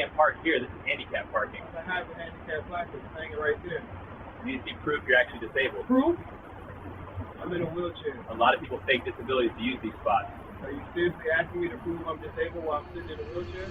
can't park here. This is handicap parking. I have a handicap placard hanging right there. You need to see proof you're actually disabled. Proof? I'm in a wheelchair. A lot of people fake disabilities to use these spots. Are you seriously asking me to prove I'm disabled while I'm sitting in a wheelchair?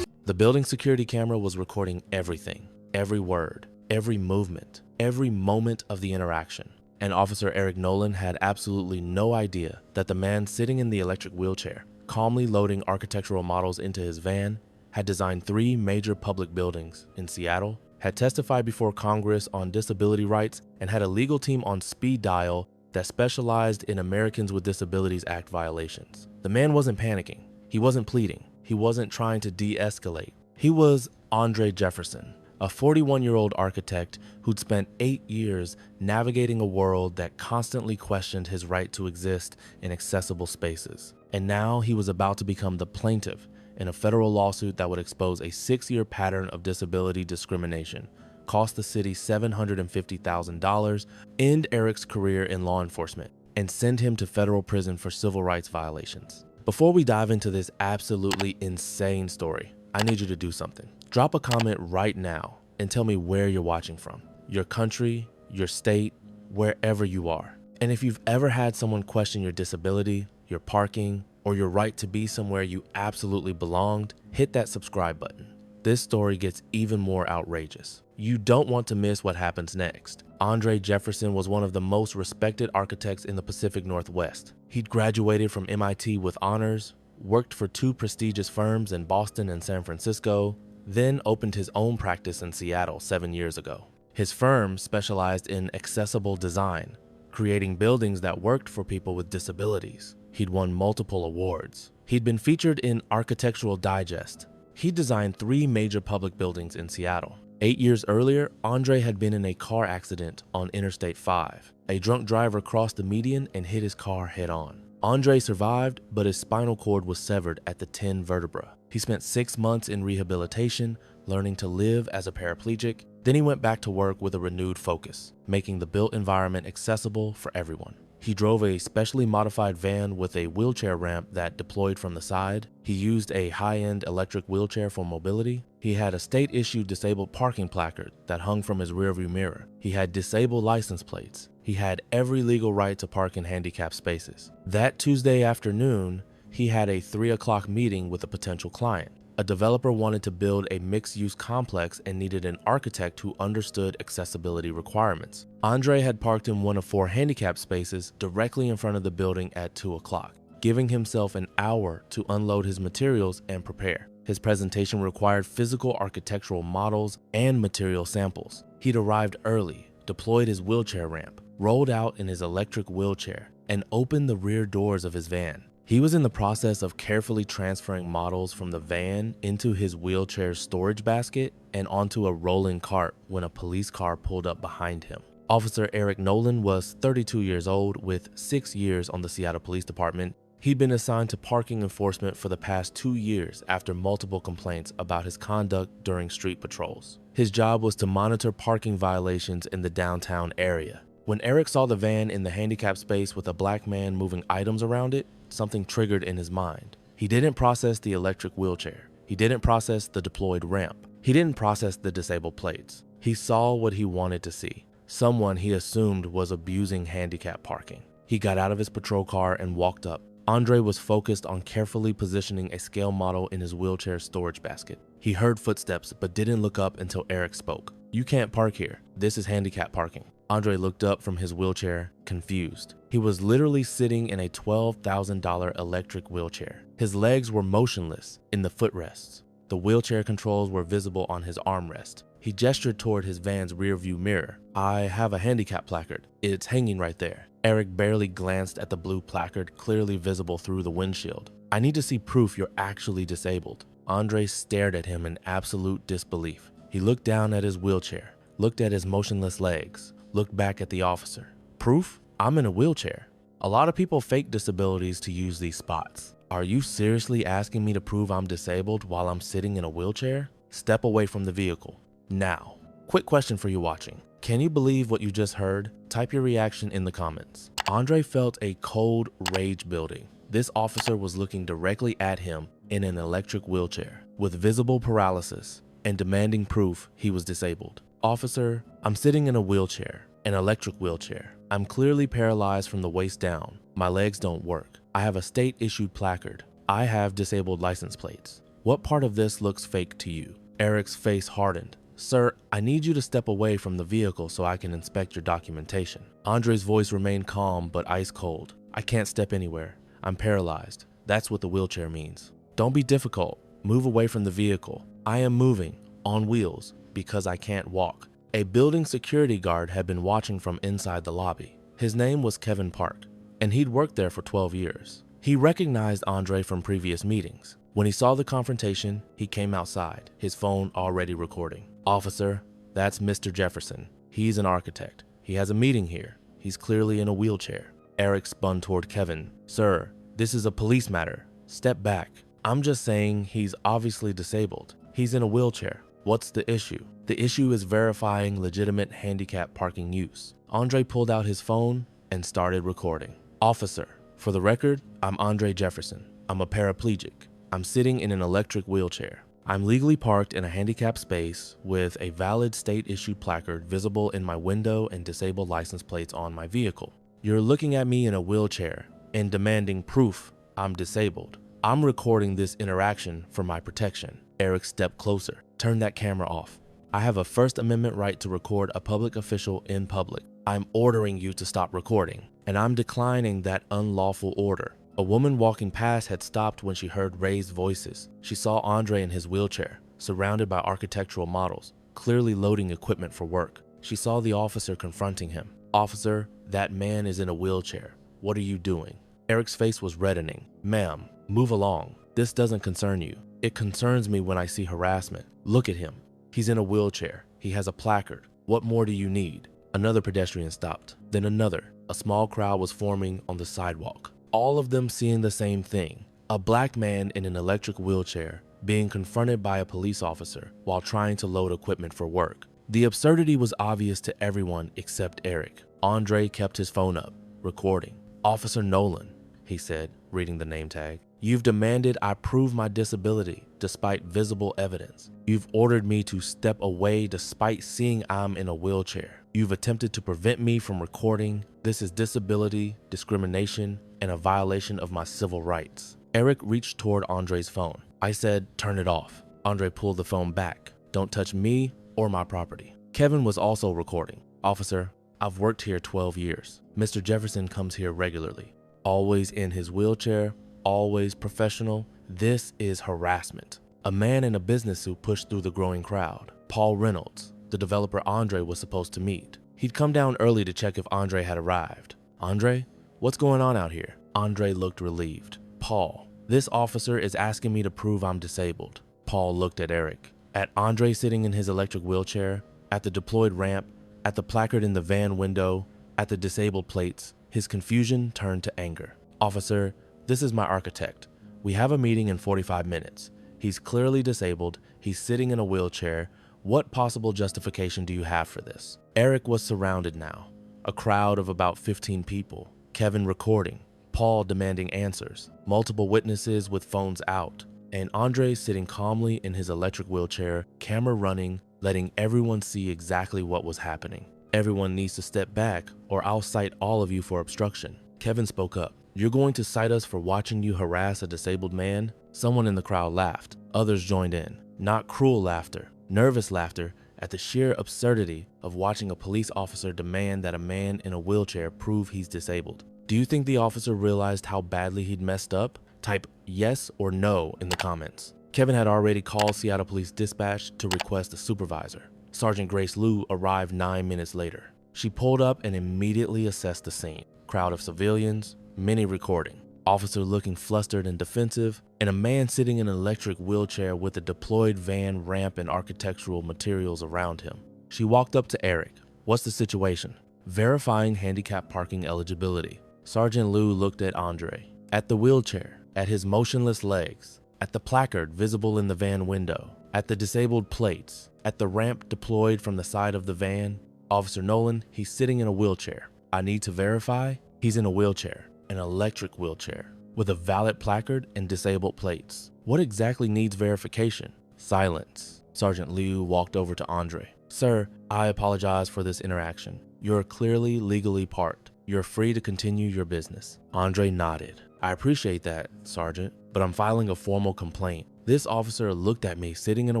The building security camera was recording everything, every word, every movement, every moment of the interaction. And Officer Eric Nolan had absolutely no idea that the man sitting in the electric wheelchair, calmly loading architectural models into his van, had designed 3 major public buildings in Seattle, had testified before Congress on disability rights, and had a legal team on speed dial that specialized in Americans with Disabilities Act violations. The man wasn't panicking. He wasn't pleading. He wasn't trying to de-escalate. He was Andre Jefferson, a 41-year-old architect who'd spent 8 years navigating a world that constantly questioned his right to exist in accessible spaces. And now he was about to become the plaintiff in a federal lawsuit that would expose a 6-year pattern of disability discrimination, cost the city $750,000, end Eric's career in law enforcement, and send him to federal prison for civil rights violations. Before we dive into this absolutely insane story, I need you to do something. Drop a comment right now and tell me where you're watching from, your country, your state, wherever you are. And if you've ever had someone question your disability, your parking, or your right to be somewhere you absolutely belonged, hit that subscribe button. This story gets even more outrageous. You don't want to miss what happens next. Andre Jefferson was one of the most respected architects in the Pacific Northwest. He'd graduated from MIT with honors, worked for 2 prestigious firms in Boston and San Francisco, then opened his own practice in Seattle 7 years ago. His firm specialized in accessible design, creating buildings that worked for people with disabilities. He'd won multiple awards. He'd been featured in Architectural Digest. He designed 3 major public buildings in Seattle. 8 years earlier, Andre had been in a car accident on Interstate 5. A drunk driver crossed the median and hit his car head-on. Andre survived, but his spinal cord was severed at the 10 vertebra. He spent 6 months in rehabilitation, learning to live as a paraplegic. Then he went back to work with a renewed focus, making the built environment accessible for everyone. He drove a specially modified van with a wheelchair ramp that deployed from the side. He used a high-end electric wheelchair for mobility. He had a state-issued disabled parking placard that hung from his rearview mirror. He had disabled license plates. He had every legal right to park in handicapped spaces. That Tuesday afternoon, he had a 3 o'clock meeting with a potential client. A developer wanted to build a mixed-use complex and needed an architect who understood accessibility requirements. Andre had parked in one of 4 handicapped spaces directly in front of the building at 2 o'clock, giving himself an hour to unload his materials and prepare. His presentation required physical architectural models and material samples. He'd arrived early, deployed his wheelchair ramp, rolled out in his electric wheelchair, and opened the rear doors of his van. He was in the process of carefully transferring models from the van into his wheelchair storage basket and onto a rolling cart when a police car pulled up behind him. Officer Eric Nolan was 32 years old with 6 years on the Seattle Police Department. He'd been assigned to parking enforcement for the past 2 years after multiple complaints about his conduct during street patrols. His job was to monitor parking violations in the downtown area. When Eric saw the van in the handicapped space with a black man moving items around it, something triggered in his mind. He didn't process the electric wheelchair. He didn't process the deployed ramp. He didn't process the disabled plates. He saw what he wanted to see. Someone he assumed was abusing handicap parking. He got out of his patrol car and walked up. Andre was focused on carefully positioning a scale model in his wheelchair storage basket. He heard footsteps but didn't look up until Eric spoke. "You can't park here. This is handicap parking." Andre looked up from his wheelchair, confused. He was literally sitting in a $12,000 electric wheelchair. His legs were motionless in the footrests. The wheelchair controls were visible on his armrest. He gestured toward his van's rearview mirror. "I have a handicap placard. It's hanging right there." Eric barely glanced at the blue placard clearly visible through the windshield. "I need to see proof you're actually disabled." Andre stared at him in absolute disbelief. He looked down at his wheelchair, looked at his motionless legs, looked back at the officer. "Proof? I'm in a wheelchair. A lot of people fake disabilities to use these spots. Are you seriously asking me to prove I'm disabled while I'm sitting in a wheelchair? Step away from the vehicle. Now." Quick question for you watching. Can you believe what you just heard? Type your reaction in the comments. Andre felt a cold rage building. This officer was looking directly at him in an electric wheelchair. with visible paralysis and demanding proof he was disabled. Officer, I'm sitting in a wheelchair, an electric wheelchair. I'm clearly paralyzed from the waist down. My legs don't work. I have a state-issued placard. I have disabled license plates. What part of this looks fake to you? Eric's face hardened. Sir, I need you to step away from the vehicle so I can inspect your documentation. Andre's voice remained calm but ice cold. I can't step anywhere. I'm paralyzed. That's what the wheelchair means. Don't be difficult. Move away from the vehicle. I am moving, on wheels, because I can't walk. A building security guard had been watching from inside the lobby. His name was Kevin Park, and he'd worked there for 12 years. He recognized Andre from previous meetings. When he saw the confrontation, he came outside, his phone already recording. Officer, that's Mr. Jefferson. He's an architect. He has a meeting here. He's clearly in a wheelchair. Eric spun toward Kevin. Sir, this is a police matter. Step back. I'm just saying he's obviously disabled. He's in a wheelchair. What's the issue? The issue is verifying legitimate handicap parking use. Andre pulled out his phone and started recording. Officer, for the record, I'm Andre Jefferson. I'm a paraplegic. I'm sitting in an electric wheelchair. I'm legally parked in a handicapped space with a valid state-issued placard visible in my window and disabled license plates on my vehicle. You're looking at me in a wheelchair and demanding proof I'm disabled. I'm recording this interaction for my protection. Eric stepped closer. Turn that camera off. I have a First Amendment right to record a public official in public. I'm ordering you to stop recording, and I'm declining that unlawful order. A woman walking past had stopped when she heard raised voices. She saw Andre in his wheelchair, surrounded by architectural models, clearly loading equipment for work. She saw the officer confronting him. Officer, that man is in a wheelchair. What are you doing? Eric's face was reddening. Ma'am, move along. This doesn't concern you. It concerns me when I see harassment. Look at him. He's in a wheelchair. He has a placard. What more do you need? Another pedestrian stopped, then another. A small crowd was forming on the sidewalk. All of them seeing the same thing. A black man in an electric wheelchair being confronted by a police officer while trying to load equipment for work. The absurdity was obvious to everyone except Eric. Andre kept his phone up, recording. Officer Nolan, he said, reading the name tag. You've demanded I prove my disability despite visible evidence. You've ordered me to step away despite seeing I'm in a wheelchair. You've attempted to prevent me from recording. This is disability, discrimination, and a violation of my civil rights. Eric reached toward Andre's phone. I said, turn it off. Andre pulled the phone back. Don't touch me or my property. Kevin was also recording. Officer, I've worked here 12 years. Mr. Jefferson comes here regularly. Always in his wheelchair, always professional. This is harassment. A man in a business suit pushed through the growing crowd. Paul Reynolds, the developer Andre was supposed to meet. He'd come down early to check if Andre had arrived. Andre? What's going on out here? Andre looked relieved. Paul, this officer is asking me to prove I'm disabled. Paul looked at Eric, at Andre sitting in his electric wheelchair, at the deployed ramp, at the placard in the van window, at the disabled plates. His confusion turned to anger. Officer, this is my architect. We have a meeting in 45 minutes. He's clearly disabled. He's sitting in a wheelchair. What possible justification do you have for this? Eric was surrounded now. A crowd of about 15 people. Kevin recording, Paul demanding answers, multiple witnesses with phones out, and Andre sitting calmly in his electric wheelchair, camera running, letting everyone see exactly what was happening. Everyone needs to step back or I'll cite all of you for obstruction. Kevin spoke up. You're going to cite us for watching you harass a disabled man? Someone in the crowd laughed. Others joined in. Not cruel laughter, nervous laughter at the sheer absurdity of watching a police officer demand that a man in a wheelchair prove he's disabled. Do you think the officer realized how badly he'd messed up? Type yes or no in the comments. Kevin had already called Seattle Police Dispatch to request a supervisor. Sergeant Grace Liu arrived 9 minutes later. She pulled up and immediately assessed the scene. Crowd of civilians, many recording. Officer looking flustered and defensive, and a man sitting in an electric wheelchair with a deployed van, ramp, and architectural materials around him. She walked up to Eric. What's the situation? Verifying handicap parking eligibility. Sergeant Liu looked at Andre, at the wheelchair, at his motionless legs, at the placard visible in the van window, at the disabled plates, at the ramp deployed from the side of the van. Officer Nolan, he's sitting in a wheelchair. I need to verify he's in a wheelchair, an electric wheelchair. with a valid placard and disabled plates. What exactly needs verification? Silence. Sergeant Liu walked over to Andre. Sir, I apologize for this interaction. You're clearly legally parked. You're free to continue your business. Andre nodded. I appreciate that, Sergeant, but I'm filing a formal complaint. This officer looked at me sitting in a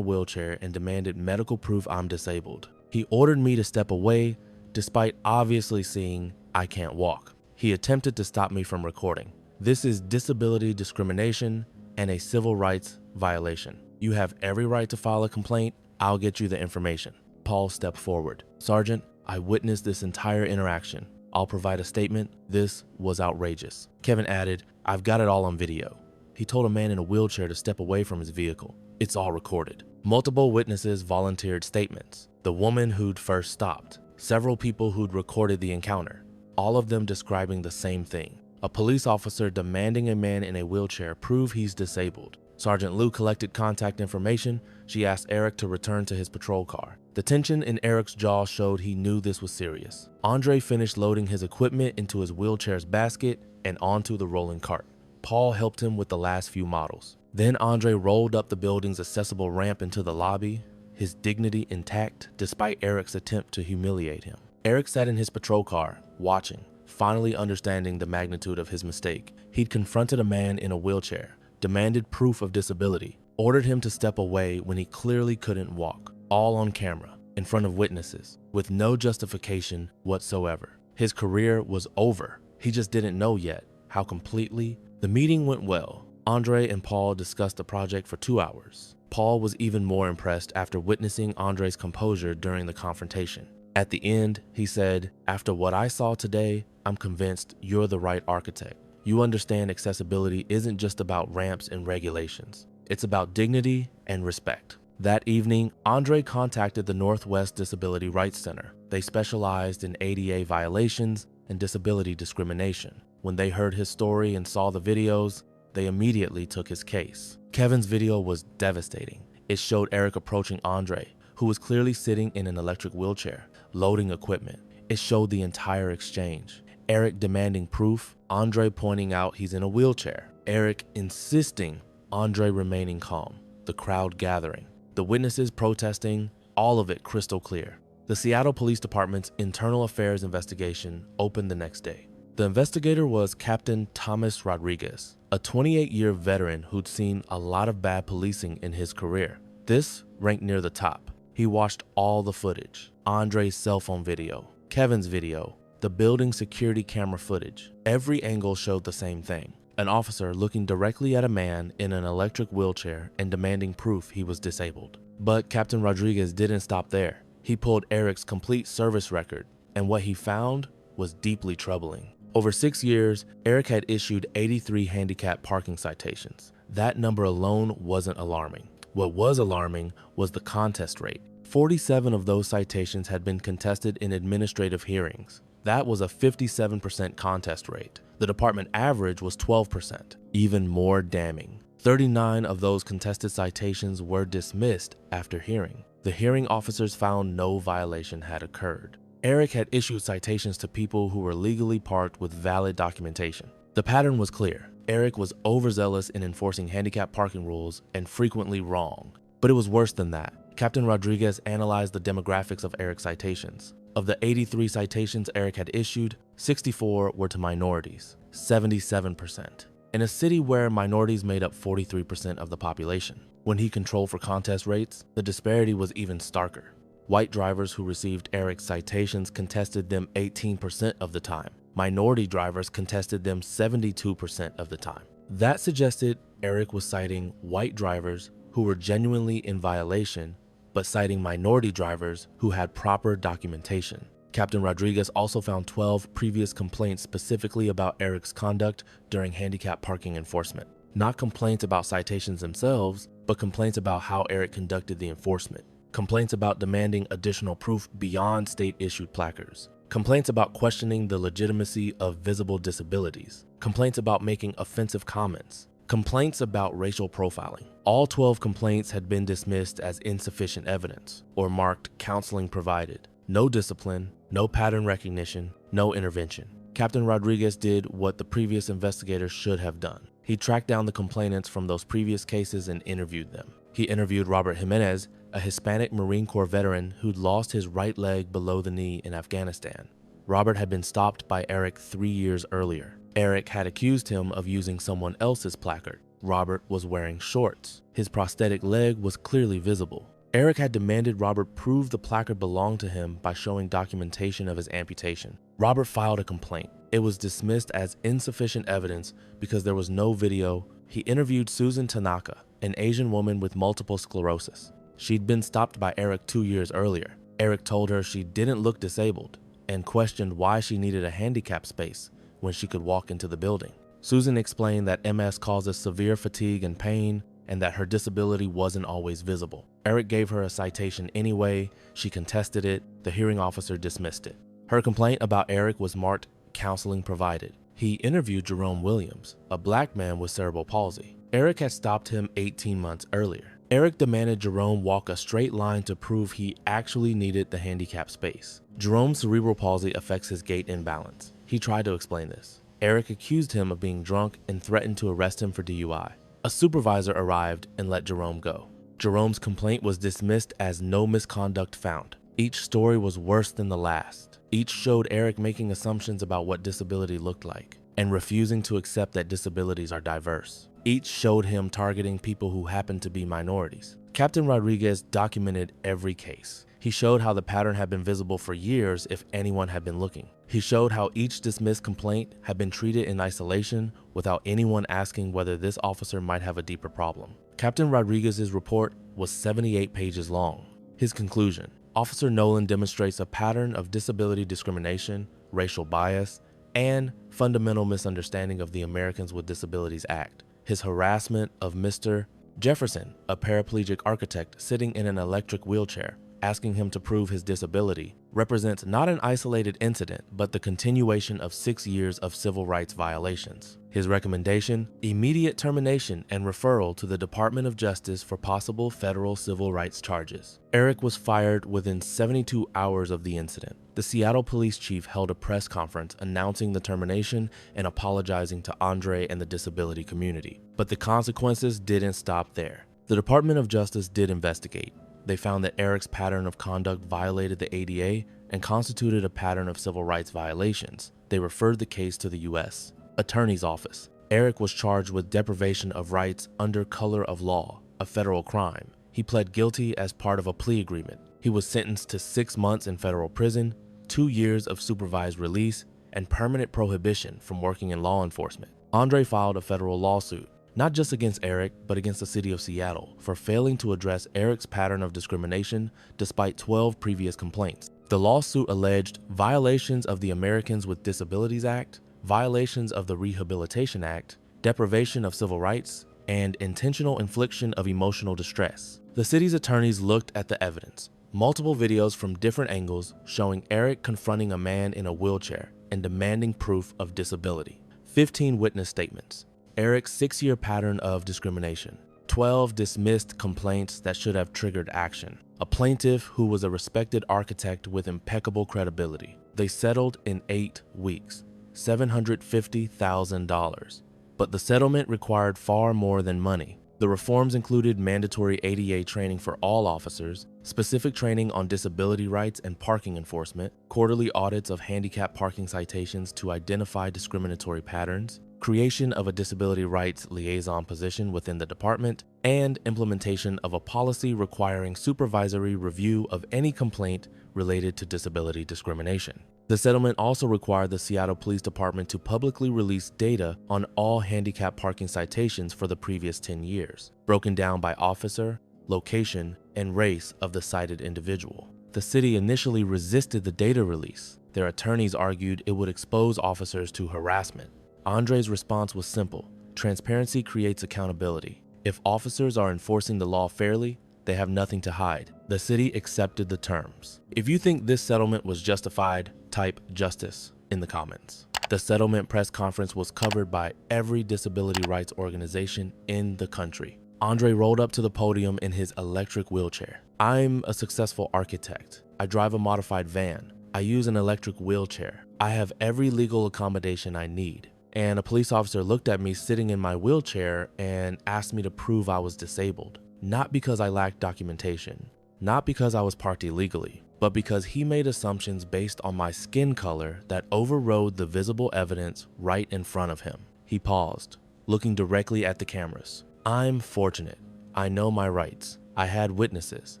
wheelchair and demanded medical proof I'm disabled. He ordered me to step away despite obviously seeing I can't walk. He attempted to stop me from recording. This is disability discrimination and a civil rights violation. You have every right to file a complaint. I'll get you the information. Paul stepped forward. Sergeant, I witnessed this entire interaction. I'll provide a statement. This was outrageous. Kevin added, I've got it all on video. He told a man in a wheelchair to step away from his vehicle. It's all recorded. Multiple witnesses volunteered statements. The woman who'd first stopped, several people who'd recorded the encounter, all of them describing the same thing. A police officer demanding a man in a wheelchair prove he's disabled. Sergeant Liu collected contact information. She asked Eric to return to his patrol car. The tension in Eric's jaw showed he knew this was serious. Andre finished loading his equipment into his wheelchair's basket and onto the rolling cart. Paul helped him with the last few models. Then Andre rolled up the building's accessible ramp into the lobby, his dignity intact despite Eric's attempt to humiliate him. Eric sat in his patrol car, watching, finally understanding the magnitude of his mistake. He'd confronted a man in a wheelchair, demanded proof of disability, ordered him to step away when he clearly couldn't walk, all on camera, in front of witnesses, with no justification whatsoever. His career was over. He just didn't know yet how completely. The meeting went well. Andre and Paul discussed the project for 2 hours. Paul was even more impressed after witnessing Andre's composure during the confrontation. At the end, he said, after what I saw today, I'm convinced you're the right architect. You understand accessibility isn't just about ramps and regulations. It's about dignity and respect. That evening, Andre contacted the Northwest Disability Rights Center. They specialized in ADA violations and disability discrimination. When they heard his story and saw the videos, they immediately took his case. Kevin's video was devastating. It showed Eric approaching Andre, who was clearly sitting in an electric wheelchair, loading equipment. It showed the entire exchange. Eric demanding proof, Andre pointing out he's in a wheelchair. Eric insisting, Andre remaining calm. The crowd gathering. The witnesses protesting, all of it crystal clear. The Seattle Police Department's internal affairs investigation opened the next day. The investigator was Captain Thomas Rodriguez, a 28-year veteran who'd seen a lot of bad policing in his career. This ranked near the top. He watched all the footage, Andre's cell phone video, Kevin's video, the building security camera footage. Every angle showed the same thing. An officer looking directly at a man in an electric wheelchair and demanding proof he was disabled. But Captain Rodriguez didn't stop there. He pulled Eric's complete service record, and what he found was deeply troubling. Over 6 years, Eric had issued 83 handicap parking citations. That number alone wasn't alarming. What was alarming was the contest rate. 47 of those citations had been contested in administrative hearings. That was a 57% contest rate. The department average was 12%. Even more damning, 39 of those contested citations were dismissed after hearing. The hearing officers found no violation had occurred. Eric had issued citations to people who were legally parked with valid documentation. The pattern was clear. Eric was overzealous in enforcing handicap parking rules and frequently wrong. But it was worse than that. Captain Rodriguez analyzed the demographics of Eric's citations. Of the 83 citations Eric had issued, 64 were to minorities, 77%. In a city where minorities made up 43% of the population. When he controlled for contest rates, the disparity was even starker. White drivers who received Eric's citations contested them 18% of the time. Minority drivers contested them 72% of the time. That suggested Eric was citing white drivers who were genuinely in violation, but citing minority drivers who had proper documentation. Captain Rodriguez also found 12 previous complaints specifically about Eric's conduct during handicap parking enforcement. Not complaints about citations themselves, but complaints about how Eric conducted the enforcement. Complaints about demanding additional proof beyond state-issued placards. Complaints about questioning the legitimacy of visible disabilities. Complaints about making offensive comments. Complaints about racial profiling. All 12 complaints had been dismissed as insufficient evidence or marked counseling provided. No discipline, no pattern recognition, no intervention. Captain Rodriguez did what the previous investigators should have done. He tracked down the complainants from those previous cases and interviewed them. He interviewed Robert Jimenez, a Hispanic Marine Corps veteran who'd lost his right leg below the knee in Afghanistan. Robert had been stopped by Eric 3 years earlier. Eric had accused him of using someone else's placard. Robert was wearing shorts. His prosthetic leg was clearly visible. Eric had demanded Robert prove the placard belonged to him by showing documentation of his amputation. Robert filed a complaint. It was dismissed as insufficient evidence because there was no video. He interviewed Susan Tanaka, an Asian woman with multiple sclerosis. She'd been stopped by Eric 2 years earlier. Eric told her she didn't look disabled and questioned why she needed a handicap space when she could walk into the building. Susan explained that MS causes severe fatigue and pain, and that her disability wasn't always visible. Eric gave her a citation anyway. She contested it. The hearing officer dismissed it. Her complaint about Eric was marked counseling provided. He interviewed Jerome Williams, a black man with cerebral palsy. Eric had stopped him 18 months earlier. Eric demanded Jerome walk a straight line to prove he actually needed the handicap space. Jerome's cerebral palsy affects his gait imbalance. He tried to explain this. Eric accused him of being drunk and threatened to arrest him for DUI. A supervisor arrived and let Jerome go. Jerome's complaint was dismissed as no misconduct found. Each story was worse than the last. Each showed Eric making assumptions about what disability looked like and refusing to accept that disabilities are diverse. Each showed him targeting people who happened to be minorities. Captain Rodriguez documented every case. He showed how the pattern had been visible for years if anyone had been looking. He showed how each dismissed complaint had been treated in isolation without anyone asking whether this officer might have a deeper problem. Captain Rodriguez's report was 78 pages long. His conclusion: Officer Nolan demonstrates a pattern of disability discrimination, racial bias, and fundamental misunderstanding of the Americans with Disabilities Act. His harassment of Mr. Jefferson, a paraplegic architect sitting in an electric wheelchair, asking him to prove his disability, represents not an isolated incident, but the continuation of 6 years of civil rights violations. His recommendation: immediate termination and referral to the Department of Justice for possible federal civil rights charges. Eric was fired within 72 hours of the incident. The Seattle police chief held a press conference announcing the termination and apologizing to Andre and the disability community. But the consequences didn't stop there. The Department of Justice did investigate. They found that Eric's pattern of conduct violated the ADA and constituted a pattern of civil rights violations. They referred the case to the U.S. Attorney's Office. Eric was charged with deprivation of rights under color of law, a federal crime. He pled guilty as part of a plea agreement. He was sentenced to 6 months in federal prison, 2 years of supervised release, and permanent prohibition from working in law enforcement. Andre filed a federal lawsuit, not just against Eric, but against the city of Seattle for failing to address Eric's pattern of discrimination despite 12 previous complaints. The lawsuit alleged violations of the Americans with Disabilities Act, violations of the Rehabilitation Act, deprivation of civil rights, and intentional infliction of emotional distress. The city's attorneys looked at the evidence. Multiple videos from different angles showing Eric confronting a man in a wheelchair and demanding proof of disability. 15 witness statements. Eric's 6-year pattern of discrimination. 12 dismissed complaints that should have triggered action. A plaintiff who was a respected architect with impeccable credibility. They settled in 8 weeks, $750,000. But the settlement required far more than money. The reforms included mandatory ADA training for all officers, specific training on disability rights and parking enforcement, quarterly audits of handicap parking citations to identify discriminatory patterns, creation of a disability rights liaison position within the department, and implementation of a policy requiring supervisory review of any complaint related to disability discrimination. The settlement also required the Seattle Police Department to publicly release data on all handicap parking citations for the previous 10 years, broken down by officer, location, and race of the cited individual. The city initially resisted the data release. Their attorneys argued it would expose officers to harassment. Andre's response was simple: transparency creates accountability. If officers are enforcing the law fairly, they have nothing to hide. The city accepted the terms. If you think this settlement was justified, type justice in the comments. The settlement press conference was covered by every disability rights organization in the country. Andre rolled up to the podium in his electric wheelchair. "I'm a successful architect. I drive a modified van. I use an electric wheelchair. I have every legal accommodation I need. And a police officer looked at me sitting in my wheelchair and asked me to prove I was disabled. Not because I lacked documentation, not because I was parked illegally, but because he made assumptions based on my skin color that overrode the visible evidence right in front of him. He paused, looking directly at the cameras. I'm fortunate. I know my rights. I had witnesses.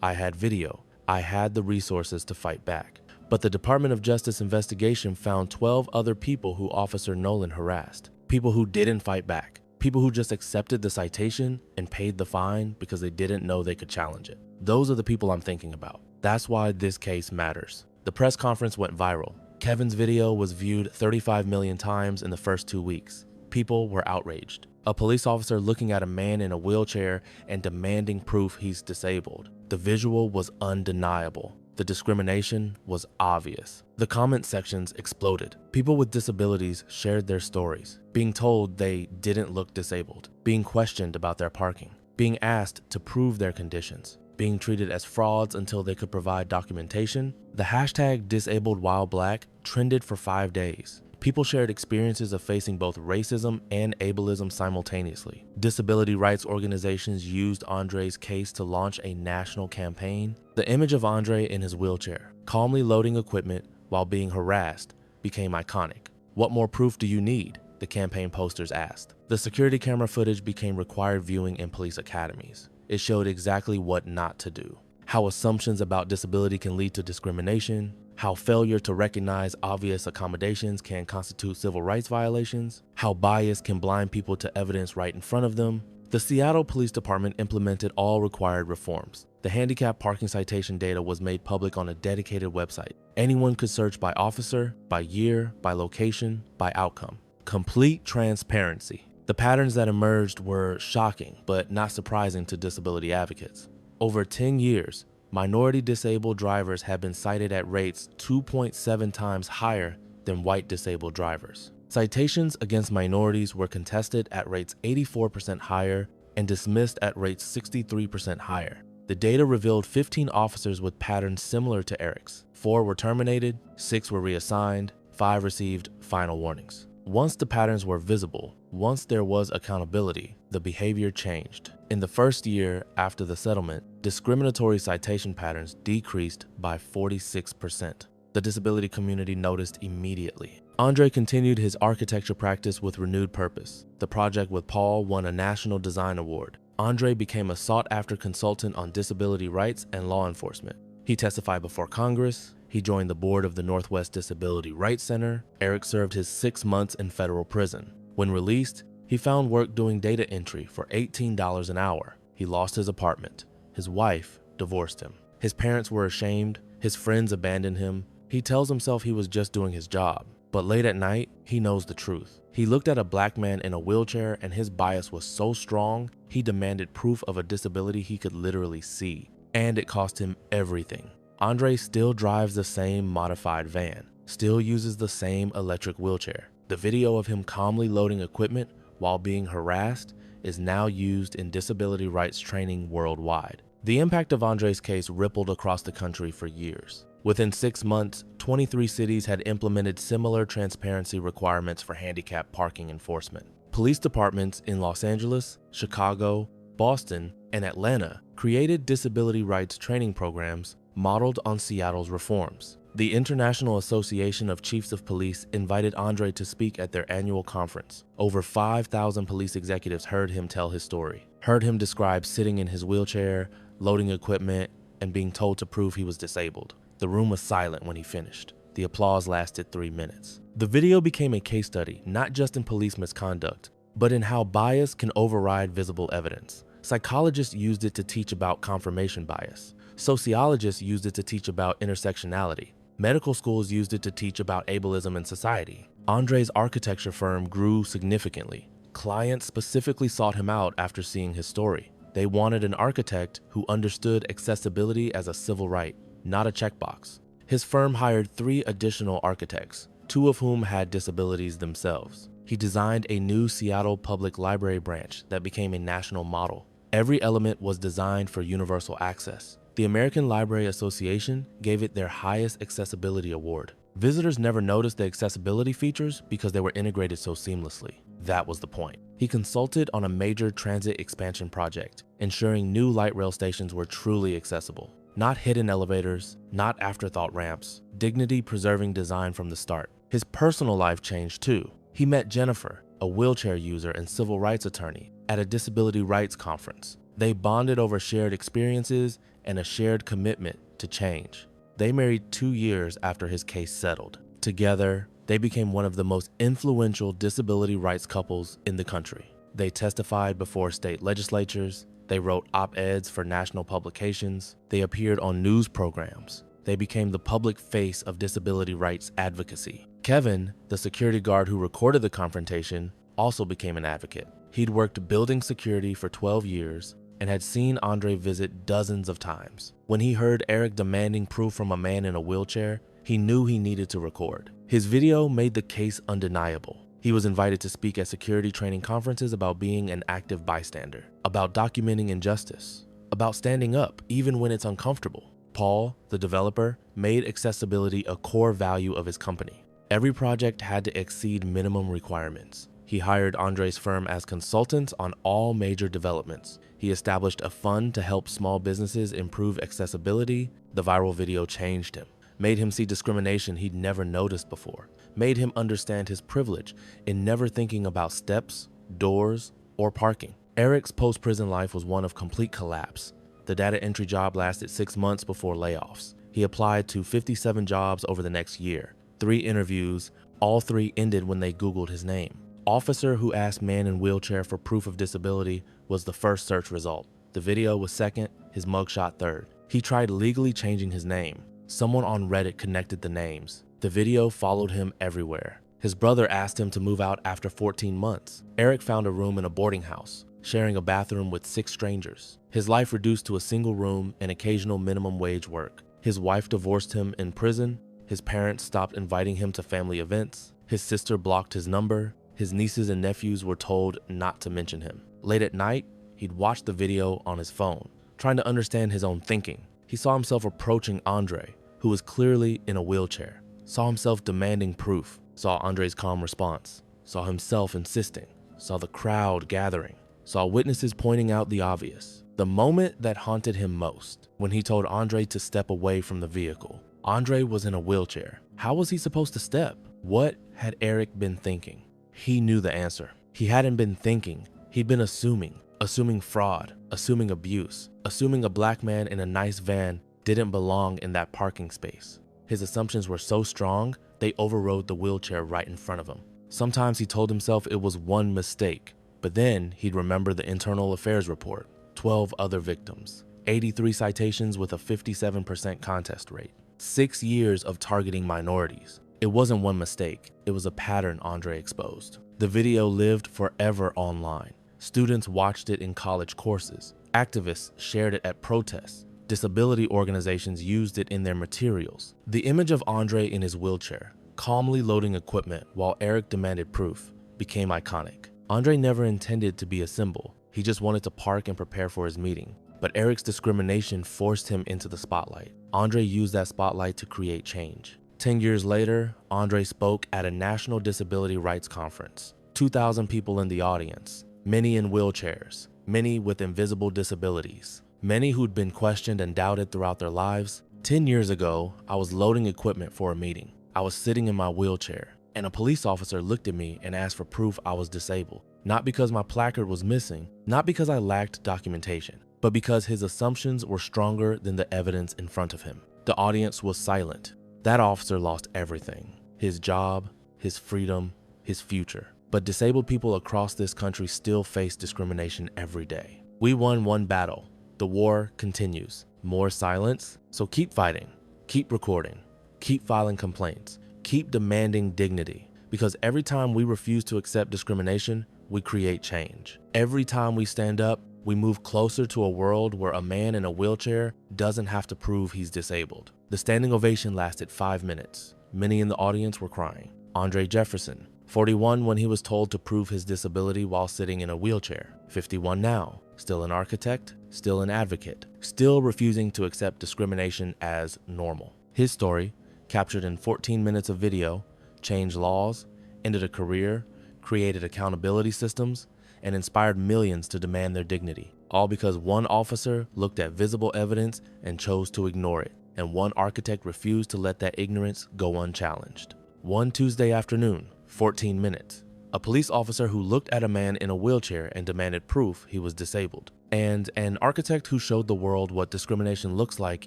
I had video. I had the resources to fight back. But the Department of Justice investigation found 12 other people who Officer Nolan harassed. People who didn't fight back. People who just accepted the citation and paid the fine because they didn't know they could challenge it. Those are the people I'm thinking about. That's why this case matters. The press conference went viral. Kevin's video was viewed 35 million times in the first 2 weeks. People were outraged. A police officer looking at a man in a wheelchair and demanding proof he's disabled. The visual was undeniable. The discrimination was obvious. The comment sections exploded. People with disabilities shared their stories, being told they didn't look disabled, being questioned about their parking, being asked to prove their conditions, being treated as frauds until they could provide documentation. The hashtag #DisabledWhileBlack trended for 5 days. People shared experiences of facing both racism and ableism simultaneously. Disability rights organizations used Andre's case to launch a national campaign. The image of Andre in his wheelchair, calmly loading equipment while being harassed, became iconic. What more proof do you need? The campaign posters asked. The security camera footage became required viewing in police academies. It showed exactly what not to do. How assumptions about disability can lead to discrimination, how failure to recognize obvious accommodations can constitute civil rights violations, how bias can blind people to evidence right in front of them. The Seattle Police Department implemented all required reforms. The handicap parking citation data was made public on a dedicated website. Anyone could search by officer, by year, by location, by outcome. Complete transparency. The patterns that emerged were shocking, but not surprising to disability advocates. Over 10 years, minority disabled drivers have been cited at rates 2.7 times higher than white disabled drivers. Citations against minorities were contested at rates 84% higher and dismissed at rates 63% higher. The data revealed 15 officers with patterns similar to Eric's. 4 were terminated, 6 were reassigned, 5 received final warnings. Once the patterns were visible, once there was accountability, the behavior changed. In the first year after the settlement, discriminatory citation patterns decreased by 46%. The disability community noticed immediately. Andre continued his architecture practice with renewed purpose. The project with Paul won a National Design Award. Andre became a sought-after consultant on disability rights and law enforcement. He testified before Congress. He joined the board of the Northwest Disability Rights Center. Eric served his 6 months in federal prison. When released, he found work doing data entry for $18 an hour. He lost his apartment. His wife divorced him. His parents were ashamed. His friends abandoned him. He tells himself he was just doing his job. But late at night, he knows the truth. He looked at a black man in a wheelchair and his bias was so strong, he demanded proof of a disability he could literally see. And it cost him everything. Andre still drives the same modified van, still uses the same electric wheelchair. The video of him calmly loading equipment while being harassed is now used in disability rights training worldwide. The impact of Andre's case rippled across the country for years. Within 6 months, 23 cities had implemented similar transparency requirements for handicap parking enforcement. Police departments in Los Angeles, Chicago, Boston, and Atlanta created disability rights training programs modeled on Seattle's reforms. The International Association of Chiefs of Police invited Andre to speak at their annual conference. Over 5,000 police executives heard him tell his story, heard him describe sitting in his wheelchair, loading equipment, and being told to prove he was disabled. The room was silent when he finished. The applause lasted 3 minutes. The video became a case study, not just in police misconduct, but in how bias can override visible evidence. Psychologists used it to teach about confirmation bias. Sociologists used it to teach about intersectionality. Medical schools used it to teach about ableism in society. Andre's architecture firm grew significantly. Clients specifically sought him out after seeing his story. They wanted an architect who understood accessibility as a civil right, not a checkbox. His firm hired 3 additional architects, 2 of whom had disabilities themselves. He designed a new Seattle Public Library branch that became a national model. Every element was designed for universal access. The American Library Association gave it their highest accessibility award. Visitors never noticed the accessibility features because they were integrated so seamlessly. That was the point. He consulted on a major transit expansion project, ensuring new light rail stations were truly accessible. Not hidden elevators, not afterthought ramps, dignity-preserving design from the start. His personal life changed too. He met Jennifer, a wheelchair user and civil rights attorney, at a disability rights conference. They bonded over shared experiences and a shared commitment to change. They married 2 years after his case settled. Together, they became one of the most influential disability rights couples in the country. They testified before state legislatures. They wrote op-eds for national publications. They appeared on news programs. They became the public face of disability rights advocacy. Kevin, the security guard who recorded the confrontation, also became an advocate. He'd worked building security for 12 years and had seen Andre visit dozens of times. When he heard Eric demanding proof from a man in a wheelchair, he knew he needed to record. His video made the case undeniable. He was invited to speak at security training conferences about being an active bystander, about documenting injustice, about standing up even when it's uncomfortable. Paul, the developer, made accessibility a core value of his company. Every project had to exceed minimum requirements. He hired Andre's firm as consultants on all major developments. He established a fund to help small businesses improve accessibility. The viral video changed him, made him see discrimination he'd never noticed before, made him understand his privilege in never thinking about steps, doors, or parking. Eric's post-prison life was one of complete collapse. The data entry job lasted 6 months before layoffs. He applied to 57 jobs over the next year. 3 interviews, all 3 ended when they Googled his name. Officer who asked man in wheelchair for proof of disability was the first search result. The video was second, his mugshot third. He tried legally changing his name. Someone on Reddit connected the names. The video followed him everywhere. His brother asked him to move out after 14 months. Eric found a room in a boarding house, sharing a bathroom with 6 strangers. His life reduced to a single room and occasional minimum wage work. His wife divorced him in prison. His parents stopped inviting him to family events. His sister blocked his number. His nieces and nephews were told not to mention him. Late at night, he'd watch the video on his phone, trying to understand his own thinking. He saw himself approaching Andre, who was clearly in a wheelchair, saw himself demanding proof, saw Andre's calm response, saw himself insisting, saw the crowd gathering, saw witnesses pointing out the obvious. The moment that haunted him most, when he told Andre to step away from the vehicle. Andre was in a wheelchair. How was he supposed to step? What had Eric been thinking? He knew the answer. He hadn't been thinking. He'd been assuming fraud, assuming abuse, assuming a black man in a nice van didn't belong in that parking space. His assumptions were so strong, they overrode the wheelchair right in front of him. Sometimes he told himself it was one mistake, but then he'd remember the internal affairs report, 12 other victims, 83 citations with a 57% contest rate, 6 years of targeting minorities. It wasn't one mistake, it was a pattern Andre exposed. The video lived forever online. Students watched it in college courses. Activists shared it at protests. Disability organizations used it in their materials. The image of Andre in his wheelchair, calmly loading equipment while Eric demanded proof, became iconic. Andre never intended to be a symbol. He just wanted to park and prepare for his meeting. But Eric's discrimination forced him into the spotlight. Andre used that spotlight to create change. 10 years later, Andre spoke at a national disability rights conference. 2,000 people in the audience, many in wheelchairs, many with invisible disabilities, many who'd been questioned and doubted throughout their lives. 10 years ago, I was loading equipment for a meeting. I was sitting in my wheelchair, and a police officer looked at me and asked for proof I was disabled. Not because my placard was missing, not because I lacked documentation, but because his assumptions were stronger than the evidence in front of him. The audience was silent. That officer lost everything: his job, his freedom, his future. But disabled people across this country still face discrimination every day. We won one battle. The war continues. More silence, so keep fighting, keep recording, keep filing complaints, keep demanding dignity. Because every time we refuse to accept discrimination, we create change. Every time we stand up, we move closer to a world where a man in a wheelchair doesn't have to prove he's disabled. The standing ovation lasted 5 minutes. Many in the audience were crying. Andre Jefferson, 41 when he was told to prove his disability while sitting in a wheelchair, 51 now, still an architect, still an advocate, still refusing to accept discrimination as normal. His story, captured in 14 minutes of video, changed laws, ended a career, created accountability systems, and inspired millions to demand their dignity, all because one officer looked at visible evidence and chose to ignore it, and one architect refused to let that ignorance go unchallenged. One Tuesday afternoon, 14 minutes, a police officer who looked at a man in a wheelchair and demanded proof he was disabled, and an architect who showed the world what discrimination looks like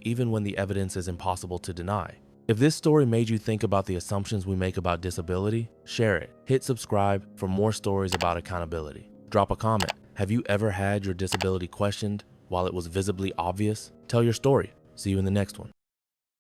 even when the evidence is impossible to deny. If this story made you think about the assumptions we make about disability, share it. Hit subscribe for more stories about accountability. Drop a comment. Have you ever had your disability questioned while it was visibly obvious? Tell your story. See you in the next one.